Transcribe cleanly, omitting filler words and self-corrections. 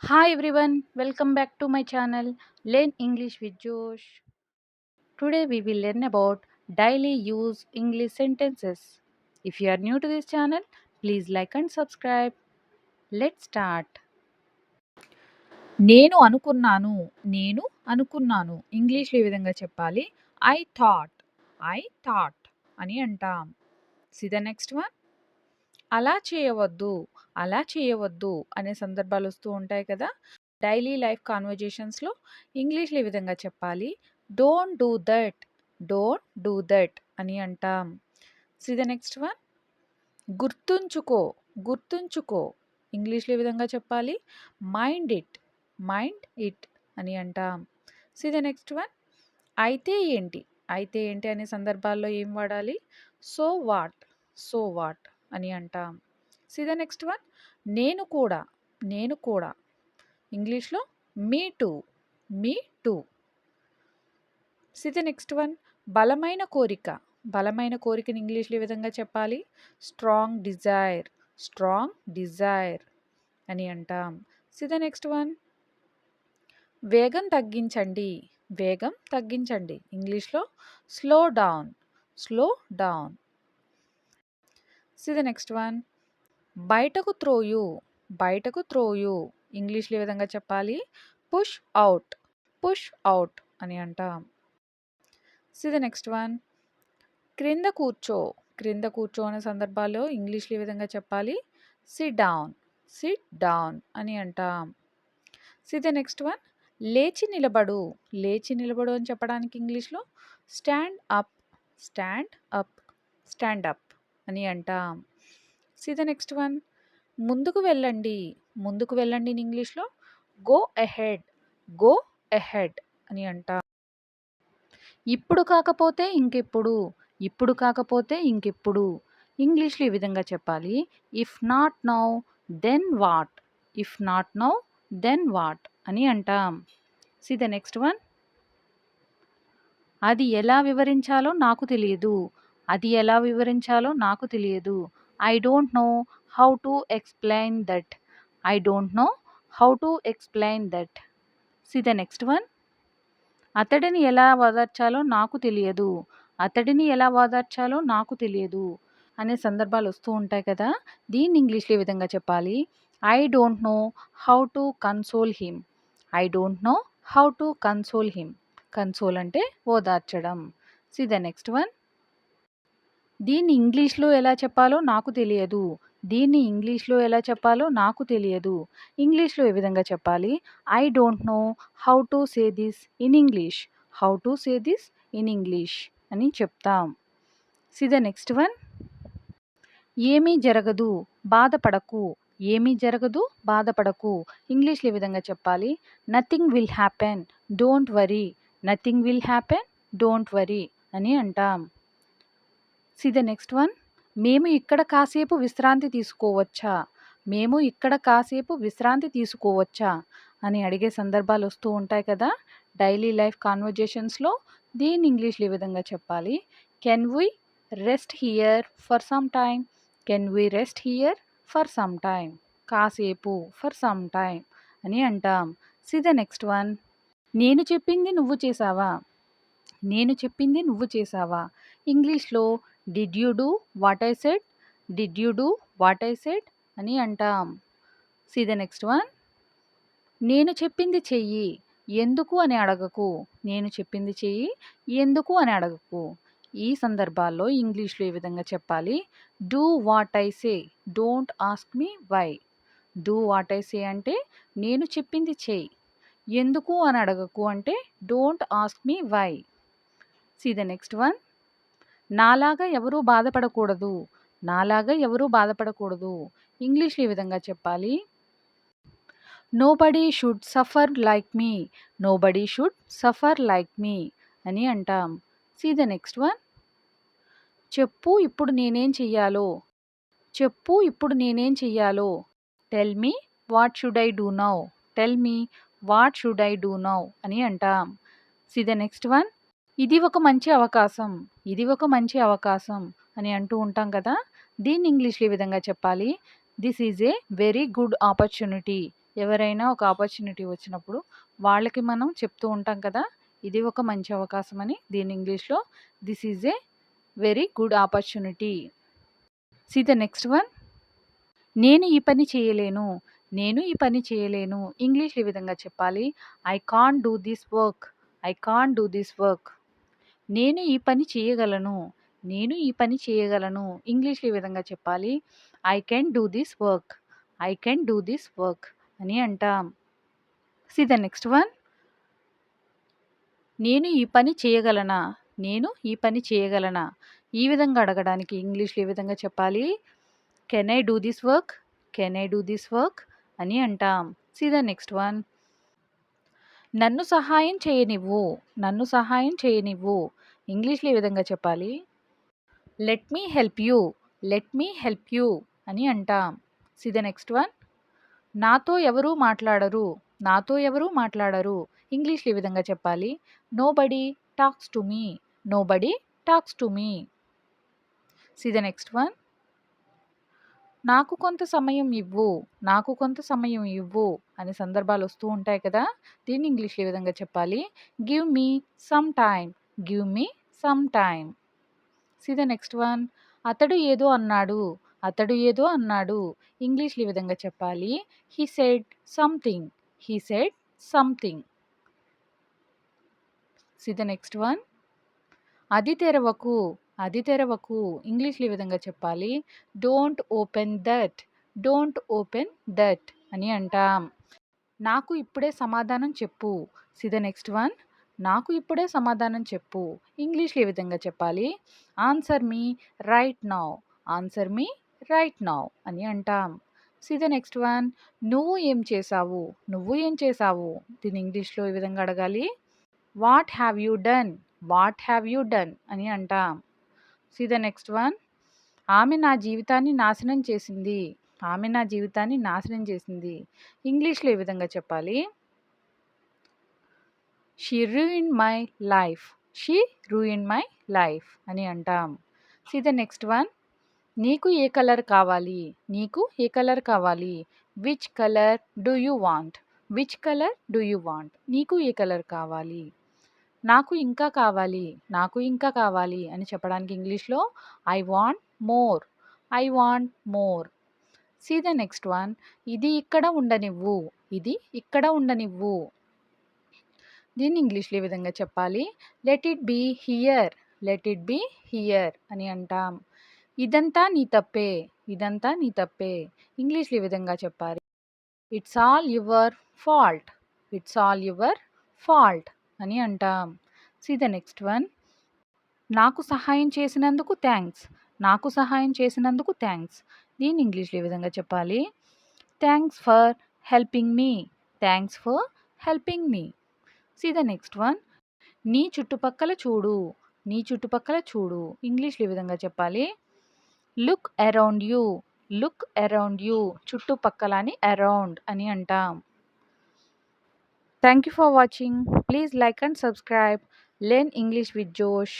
Hi everyone, welcome back to my channel Learn English with Josh. Today we will learn about daily use English sentences. If you are new to this channel, please like and subscribe. Let's start. నేను అనుకున్నాను. నేను అనుకున్నాను. ఇంగ్లీష్‌లో ఈ విధంగా చెప్పాలి. I thought. I thought అని అంటాం. See the next one. అలా చేయవద్దు. అలా చేయవద్దు అనే సందర్భాలు వస్తూ ఉంటాయి కదా! డైలీ లైఫ్ కాన్వర్జేషన్స్‌లో ఇంగ్లీష్‌లో ఈ విధంగా చెప్పాలి. Don't do that. Don't do that అని అంటాం. See the next one. గుర్తుంచుకో. గుర్తుంచుకో. ఇంగ్లీష్‌లో ఈ విధంగా చెప్పాలి. Mind it. మైండ్ ఇట్ అని అంటాం. See the next one. అయితే ఏంటి? అయితే ఏంటి అనే సందర్భాల్లో ఏం వాడాలి? So what. సో వాట్ అని అంటాం. See the next one. నేను కూడా. నేను కూడా. ఇంగ్లీష్‌లో me too. Me too. See the next one. బలమైన కోరిక. బలమైన కోరికని ఇంగ్లీష్‌లో ఈ విధంగా చెప్పాలి. Strong desire. స్ట్రాంగ్ డిజైర్ అని అంటాం. See the next one. వేగం తగ్గించండి. వేగం తగ్గించండి. ఇంగ్లీష్‌లో slow down. Slow down. See the next one. బయటకు త్రోయు. బయటకు త్రోయు. ఇంగ్లీష్‌లో ఏ విధంగా చెప్పాలి? Push out. పుష్ ఔట్ అని అంటాం. See the next one. క్రింద కూర్చో. క్రింద కూర్చో అనే సందర్భాల్లో ఇంగ్లీష్‌లో ఏ విధంగా చెప్పాలి? SIT down. సిట్ డౌన్ అని అంటాం. See the next one. లేచి నిలబడు. లేచి నిలబడు అని చెప్పడానికి ఇంగ్లీష్‌లో stand up. Stand up. Stand up అని అంటాం. See the next one. ముందుకు వెళ్ళండి. ముందుకు వెళ్ళండి ఇన్ ఇంగ్లీష్‌లో గో అహెడ్. గో అహెడ్ అని అంటాం. ఇప్పుడు కాకపోతే ఇంకెప్పుడు. ఇప్పుడు కాకపోతే ఇంకెప్పుడు. ఇంగ్లీష్‌లో ఈ విధంగా చెప్పాలి. If not now then what. If not now then what అని అంటాం. See the next one. అది ఎలా వివరించాలో నాకు తెలియదు. అది ఎలా వివరించాలో నాకు తెలియదు. I don't know how to explain that. I don't know how to explain that. See the next one. అతడిని ఎలా ఓదార్చాలో నాకు తెలియదు. అతడిని ఎలా ఓదార్చాలో నాకు తెలియదు అనే సందర్భాలు వస్తూ ఉంటాయి కదా! దీన్ని ఇంగ్లీష్‌లో ఈ విధంగా చెప్పాలి. I don't know how to console him. I don't know how to console him. Console అంటే ఓదార్చడం. See the next one. దీన్ని ఇంగ్లీష్‌లో ఎలా చెప్పాలో నాకు తెలియదు. దీన్ని ఇంగ్లీష్‌లో ఎలా చెప్పాలో నాకు తెలియదు. ఇంగ్లీష్‌లో ఏ విధంగా చెప్పాలి? I don't know how to say this in English. How to say this in English అని చెప్తాం. See the next one. ఏమీ జరగదు. బాధపడకు. ఏమీ జరగదు. బాధపడకు. ఇంగ్లీష్‌లో ఏ విధంగా చెప్పాలి? Nothing will happen. Don't worry. Nothing will happen. Don't worry అని అంటాం. See the next one. మేము ఇక్కడ కాసేపు విశ్రాంతి తీసుకోవచ్చా? మేము ఇక్కడ కాసేపు విశ్రాంతి తీసుకోవచ్చా? అని అడిగే సందర్భాలు వస్తూ ఉంటాయి కదా! డైలీ లైఫ్ కాన్వర్జేషన్స్‌లో దీన్ని ఇంగ్లీష్‌లో ఈ విధంగా చెప్పాలి. Can we rest here for some time? Can we rest here for some time? కాసేపు ఫర్ సమ్ టైమ్ అని అంటాం. See the next one. నేను చెప్పింది నువ్వు చేశావా? నేను చెప్పింది నువ్వు చేశావా? ఇంగ్లీష్‌లో did you do what I said? Did you do what I said అని అంటాం. See the next one. నేను చెప్పింది చెయ్యి. ఎందుకు అని అడగకు. నేను చెప్పింది చెయ్యి. ఎందుకు అని అడగకు. ఈ సందర్భాల్లో ఇంగ్లీష్‌లో ఈ విధంగా చెప్పాలి. Do what I say. Don't ask me why. Do what I say అంటే నేను చెప్పింది చెయ్యి. ఎందుకు అని అడగకు అంటే don't ask me why. See the next one. నాలాగా ఎవరూ బాధపడకూడదు. నాలాగా ఎవరూ బాధపడకూడదు. ఇంగ్లీష్‌లో ఈ విధంగా చెప్పాలి. Nobody should suffer like me. Nobody should suffer like me అని అంటాం. See the next one. చెప్పు ఇప్పుడు నేనేం చెయ్యాలో. చెప్పు ఇప్పుడు నేనేం చెయ్యాలో. Tell me what should I do now. Tell me what should I do now అని అంటాం. See the next one. ఇది ఒక మంచి అవకాశం. ఇది ఒక మంచి అవకాశం అని అంటూ ఉంటాం కదా! దీన్ని ఇంగ్లీష్‌లో ఈ విధంగా చెప్పాలి. This is a very good opportunity. ఎవరైనా ఒక ఆపర్చునిటీ వచ్చినప్పుడు వాళ్ళకి మనం చెప్తూ ఉంటాం కదా! ఇది ఒక మంచి అవకాశం అని. దీన్ని ఇంగ్లీష్‌లో this is a very good opportunity. See the next one. నేను ఈ పని చేయలేను. నేను ఈ పని చేయలేను. ఇంగ్లీష్‌లో ఈ విధంగా చెప్పాలి. I can't do this work. I can't do this work. నేను ఈ పని చేయగలను. నేను ఈ పని చేయగలను. ఇంగ్లీష్‌లో ఈ విధంగా చెప్పాలి. I can do this work. I can do this work అని అంటాం. See the next one. నేను ఈ పని చేయగలనా? నేను ఈ పని చేయగలనా? ఈ విధంగా అడగడానికి ఇంగ్లీష్‌లో ఏ విధంగా చెప్పాలి? Can I do this work? Can I do this work అని అంటాం. See the next one. నన్ను సహాయం చేయనివ్వు. నన్ను సహాయం చేయనివ్వు. ఇంగ్లీష్‌లో ఏ విధంగా చెప్పాలి? Let me help you. Let me help you అని అంటాం. See the next one. నాతో ఎవరూ మాట్లాడరు. నాతో ఎవరూ మాట్లాడరు. ఇంగ్లీష్‌లో ఈ విధంగా చెప్పాలి. Nobody talks to me. Nobody talks to me. See the next one. నాకు కొంత సమయం ఇవ్వు. నాకు కొంత సమయం ఇవ్వు అనే సందర్భాలు వస్తూ ఉంటాయి కదా! దీన్ని ఇంగ్లీష్‌లో ఏ విధంగా చెప్పాలి? Give me some time. Give me some time. See the next one. అతడు ఏదో అన్నాడు. అతడు ఏదో అన్నాడు. ఇంగ్లీష్‌లో ఈ విధంగా చెప్పాలి. He said something. He said something. See the next one. అది తెరవకు. అది తెరవకు. ఇంగ్లీష్‌లో ఈ విధంగా చెప్పాలి. Don't open that. Don't open that అని అంటాం. నాకు ఇప్పుడే సమాధానం చెప్పు. See the next one. నాకు ఇప్పుడే సమాధానం చెప్పు. ఇంగ్లీష్‌లో ఏ విధంగా చెప్పాలి? Answer me right now. Answer me right now అని అంటాం. See the next one. నువ్వు ఏం చేశావు? నువ్వు ఏం చేశావు? దీన్ని ఇంగ్లీష్‌లో ఈ విధంగా అడగాలి. What have you done? What have you done అని అంటాం. See the next one. ఆమె నా జీవితాన్ని నాశనం చేసింది. ఆమె నా జీవితాన్ని నాశనం చేసింది. ఇంగ్లీష్‌లో ఏ విధంగా చెప్పాలి? She ruined my life. She ruined my life అని అంటాం. See the next one. నీకు ఏ కలర్ కావాలి? నీకు ఏ కలర్ కావాలి? Which colour do you want? Which colour do you want? నీకు ఏ కలర్ కావాలి? నాకు ఇంకా కావాలి. నాకు ఇంకా కావాలి అని చెప్పడానికి ఇంగ్లీష్‌లో I want more. I want more. See the next one. ఇది ఇక్కడ ఉండనివ్వు. ఇది ఇక్కడ ఉండనివ్వు. దీన్ని ఇంగ్లీష్‌లో ఈ విధంగా చెప్పాలి. Let it be here. Let it be here అని అంటాం. ఇదంతా నీ తప్పే. ఇదంతా నీ తప్పే. ఇంగ్లీష్‌లో ఈ విధంగా చెప్పాలి. It's all your fault. It's all your fault అని అంటాం. See the next one. నాకు సహాయం చేసినందుకు థ్యాంక్స్. నాకు సహాయం చేసినందుకు థ్యాంక్స్. దీన్ని ఇంగ్లీష్‌లో ఏ విధంగా చెప్పాలి? Thanks for helping me. Thanks for helping me. See the next one. నీ చుట్టుపక్కల చూడు. నీ చుట్టుపక్కల చూడు. ఇంగ్లీష్‌లో ఏ విధంగా చెప్పాలి? Look around you. Look around you. చుట్టుపక్కల అని అరౌండ్ అని అంటాం. Thank you for watching. Please like and subscribe. Learn English with Josh.